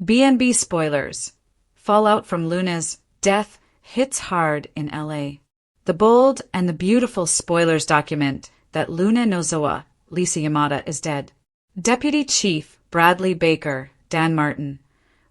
B&B spoilers. Fallout from Luna's death hits hard in LA. The bold and the beautiful spoilers document that Luna Nozowa, Lisa Yamada, is dead. Deputy Chief Bradley Baker, Dan Martin,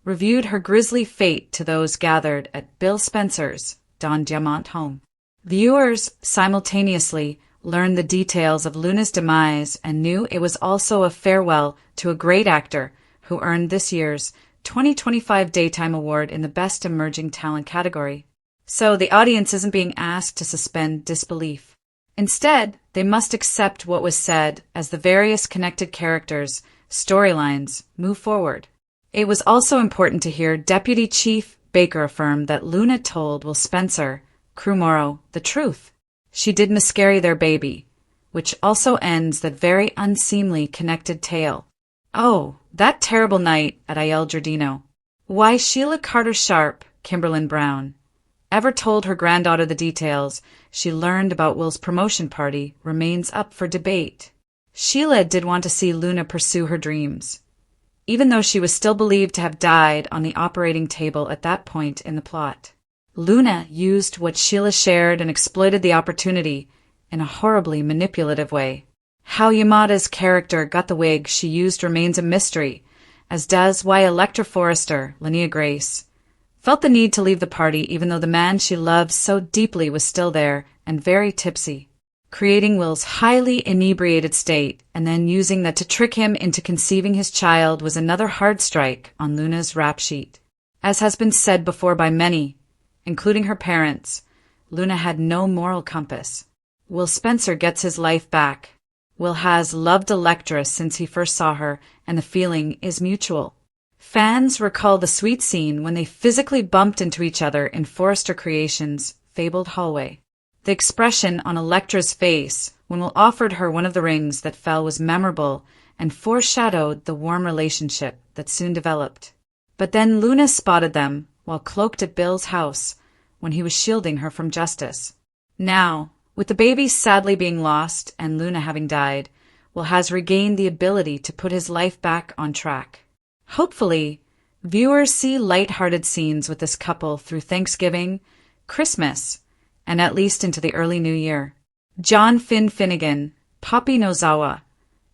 reviewed her grisly fate to those gathered at Bill Spencer's Don Diamant home. Viewers simultaneously learned the details of Luna's demise and knew it was also a farewell to a great actor who earned this year's 2025 Daytime Award in the Best Emerging Talent category. So the audience isn't being asked to suspend disbelief. Instead, they must accept what was said as the various connected characters' storylines move forward. It was also important to hear Deputy Chief Baker affirm that Luna told Will Spencer, Crewmoro, the truth. She did miscarry their baby, which also ends that very unseemly connected tale. Oh, that terrible night at Aiel Giardino. Why Sheila Carter Sharp, Kimberlyn Brown, ever told her granddaughter the details she learned about Will's promotion party remains up for debate. Sheila did want to see Luna pursue her dreams, even though she was still believed to have died on the operating table at that point in the plot. Luna used what Sheila shared and exploited the opportunity in a horribly manipulative way. How Yamada's character got the wig she used remains a mystery, as does why Electra Forrester, Linnea Grace, felt the need to leave the party even though the man she loved so deeply was still there and very tipsy. Creating Will's highly inebriated state and then using that to trick him into conceiving his child was another hard strike on Luna's rap sheet. As has been said before by many, including her parents, Luna had no moral compass. Will Spencer gets his life back. Will has loved Electra since he first saw her, and the feeling is mutual. Fans recall the sweet scene when they physically bumped into each other in Forrester Creations' fabled hallway. The expression on Electra's face when Will offered her one of the rings that fell was memorable and foreshadowed the warm relationship that soon developed. But then Luna spotted them while cloaked at Bill's house when he was shielding her from justice. Now, with the baby sadly being lost and Luna having died, Will has regained the ability to put his life back on track. Hopefully, viewers see light-hearted scenes with this couple through Thanksgiving, Christmas, and at least into the early new year. John Finn Finnegan, Poppy Nozawa,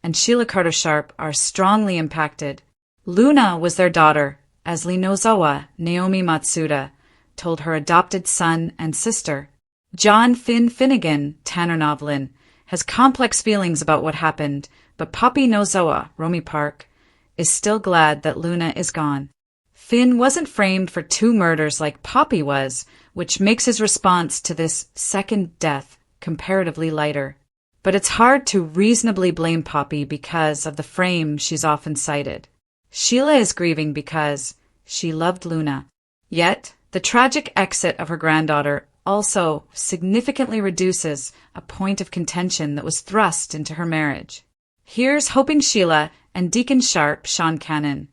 and Sheila Carter Sharp are strongly impacted. Luna was their daughter, as Lee Nozawa, Naomi Matsuda, told her adopted son and sister. John Finn Finnegan, Tanner Novlin, has complex feelings about what happened, but Poppy Nozawa, Romy Park, is still glad that Luna is gone. Finn wasn't framed for 2 murders like Poppy was, which makes his response to this second death comparatively lighter. But it's hard to reasonably blame Poppy because of the frame she's often cited. Sheila is grieving because she loved Luna. Yet, the tragic exit of her granddaughter also significantly reduces a point of contention that was thrust into her marriage. Here's hoping Sheila and Deacon Sharp, Sean Cannon,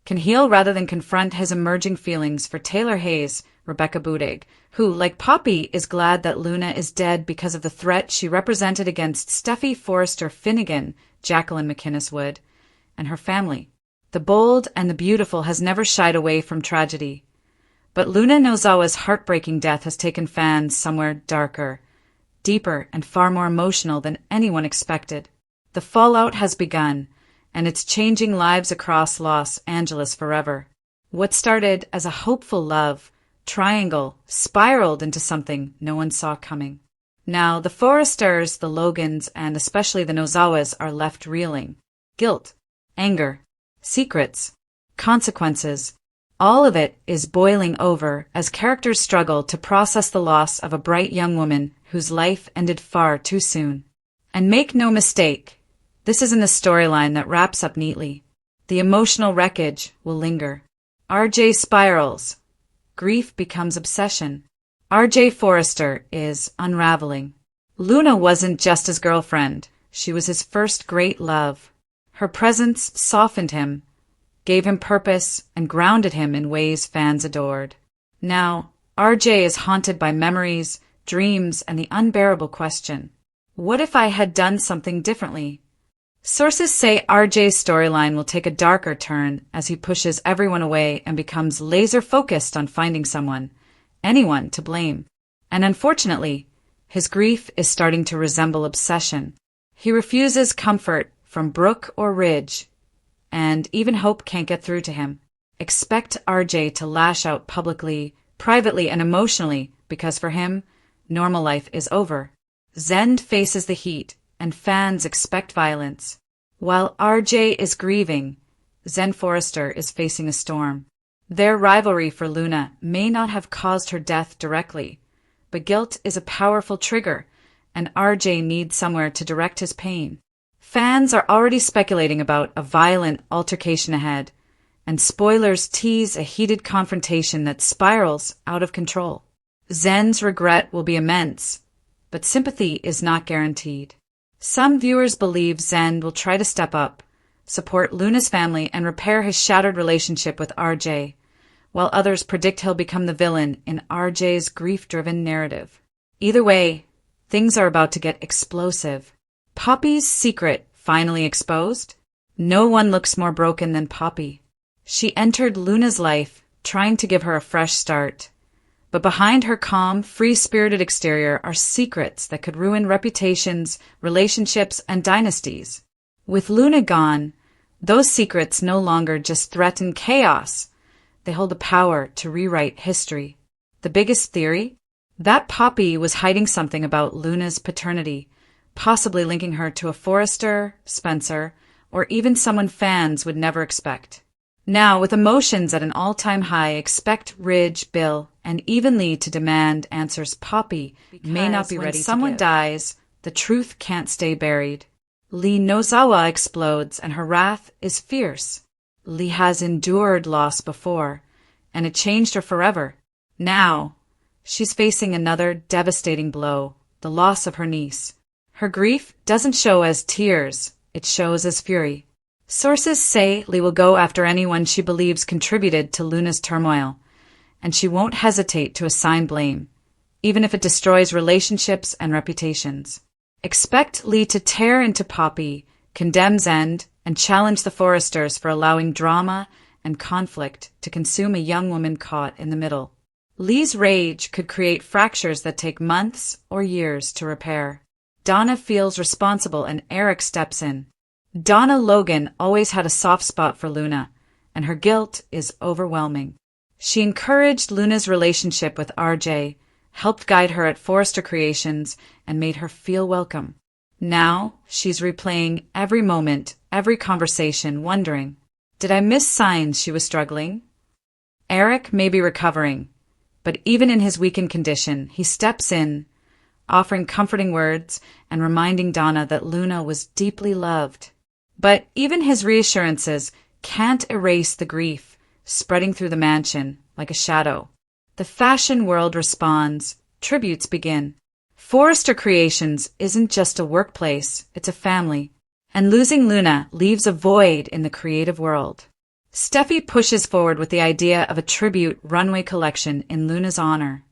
can heal rather than confront his emerging feelings for Taylor Hayes, Rebecca Budig, who, like Poppy, is glad that Luna is dead because of the threat she represented against Steffi Forrester Finnegan, Jacqueline McInnes Wood, and her family. The bold and the beautiful has never shied away from tragedy. But Luna Nozawa's heartbreaking death has taken fans somewhere darker, deeper, and far more emotional than anyone expected. The fallout has begun, and it's changing lives across Los Angeles forever. What started as a hopeful love triangle spiraled into something no one saw coming. Now, the Forresters, the Logans, and especially the Nozawas are left reeling. Guilt, anger, secrets, consequences. All of it is boiling over as characters struggle to process the loss of a bright young woman whose life ended far too soon. And make no mistake, this isn't a storyline that wraps up neatly. The emotional wreckage will linger. RJ spirals. Grief becomes obsession. RJ Forrester is unraveling. Luna wasn't just his girlfriend. She was his first great love. Her presence softened him, gave him purpose, and grounded him in ways fans adored. Now, RJ is haunted by memories, dreams, and the unbearable question, what if I had done something differently? Sources say RJ's storyline will take a darker turn as he pushes everyone away and becomes laser-focused on finding anyone to blame. And unfortunately, his grief is starting to resemble obsession. He refuses comfort from Brooke or Ridge, and even hope can't get through to him. Expect RJ to lash out publicly, privately, and emotionally because for him, normal life is over. Zend faces the heat, and fans expect violence. While RJ is grieving, Zen Forrester is facing a storm. Their rivalry for Luna may not have caused her death directly, but guilt is a powerful trigger, and RJ needs somewhere to direct his pain. Fans are already speculating about a violent altercation ahead, and spoilers tease a heated confrontation that spirals out of control. Zen's regret will be immense, but sympathy is not guaranteed. Some viewers believe Zen will try to step up, support Luna's family, and repair his shattered relationship with RJ, while others predict he'll become the villain in RJ's grief-driven narrative. Either way, things are about to get explosive. Poppy's secret finally exposed? No one looks more broken than Poppy. She entered Luna's life, trying to give her a fresh start. But behind her calm, free-spirited exterior are secrets that could ruin reputations, relationships, and dynasties. With Luna gone, those secrets no longer just threaten chaos. They hold the power to rewrite history. The biggest theory? That Poppy was hiding something about Luna's paternity, possibly linking her to a Forrester, Spencer, or even someone fans would never expect. Now, with emotions at an all-time high, expect Ridge, Bill, and even Lee to demand answers Poppy may not be ready to give. When someone dies, the truth can't stay buried. Lee Nozawa explodes, and her wrath is fierce. Lee has endured loss before, and it changed her forever. Now, she's facing another devastating blow, the loss of her niece. Her grief doesn't show as tears, it shows as fury. Sources say Lee will go after anyone she believes contributed to Luna's turmoil, and she won't hesitate to assign blame, even if it destroys relationships and reputations. Expect Lee to tear into Poppy, condemn Zend, and challenge the Forresters for allowing drama and conflict to consume a young woman caught in the middle. Lee's rage could create fractures that take months or years to repair. Donna feels responsible and Eric steps in. Donna Logan always had a soft spot for Luna, and her guilt is overwhelming. She encouraged Luna's relationship with RJ, helped guide her at Forrester Creations, and made her feel welcome. Now, she's replaying every moment, every conversation, wondering, did I miss signs she was struggling? Eric may be recovering, but even in his weakened condition, he steps in, offering comforting words and reminding Donna that Luna was deeply loved. But even his reassurances can't erase the grief spreading through the mansion like a shadow. The fashion world responds. Tributes begin. Forrester Creations isn't just a workplace, it's a family. And losing Luna leaves a void in the creative world. Steffi pushes forward with the idea of a tribute runway collection in Luna's honor.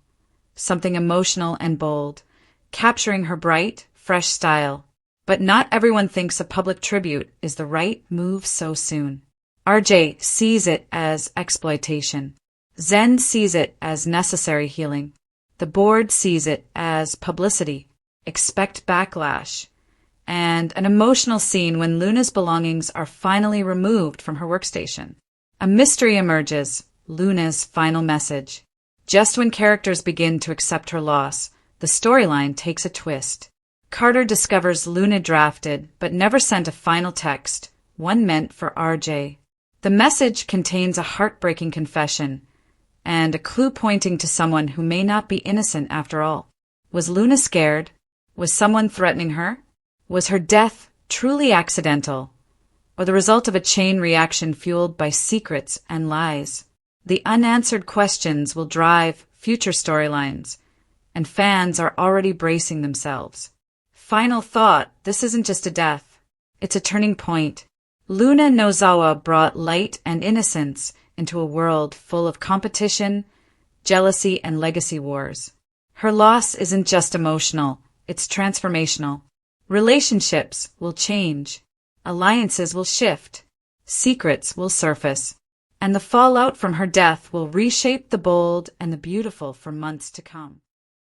Something emotional and bold, capturing her bright, fresh style. But not everyone thinks a public tribute is the right move so soon. RJ sees it as exploitation. Zen sees it as necessary healing. The board sees it as publicity. Expect backlash. And an emotional scene when Luna's belongings are finally removed from her workstation. A mystery emerges, Luna's final message. Just when characters begin to accept her loss, the storyline takes a twist. Carter discovers Luna drafted, but never sent a final text, one meant for RJ. The message contains a heartbreaking confession, and a clue pointing to someone who may not be innocent after all. Was Luna scared? Was someone threatening her? Was her death truly accidental, or the result of a chain reaction fueled by secrets and lies? The unanswered questions will drive future storylines, and fans are already bracing themselves. Final thought, this isn't just a death. It's a turning point. Luna Nozawa brought light and innocence into a world full of competition, jealousy, and legacy wars. Her loss isn't just emotional, it's transformational. Relationships will change. Alliances will shift. Secrets will surface. And the fallout from her death will reshape the bold and the beautiful for months to come.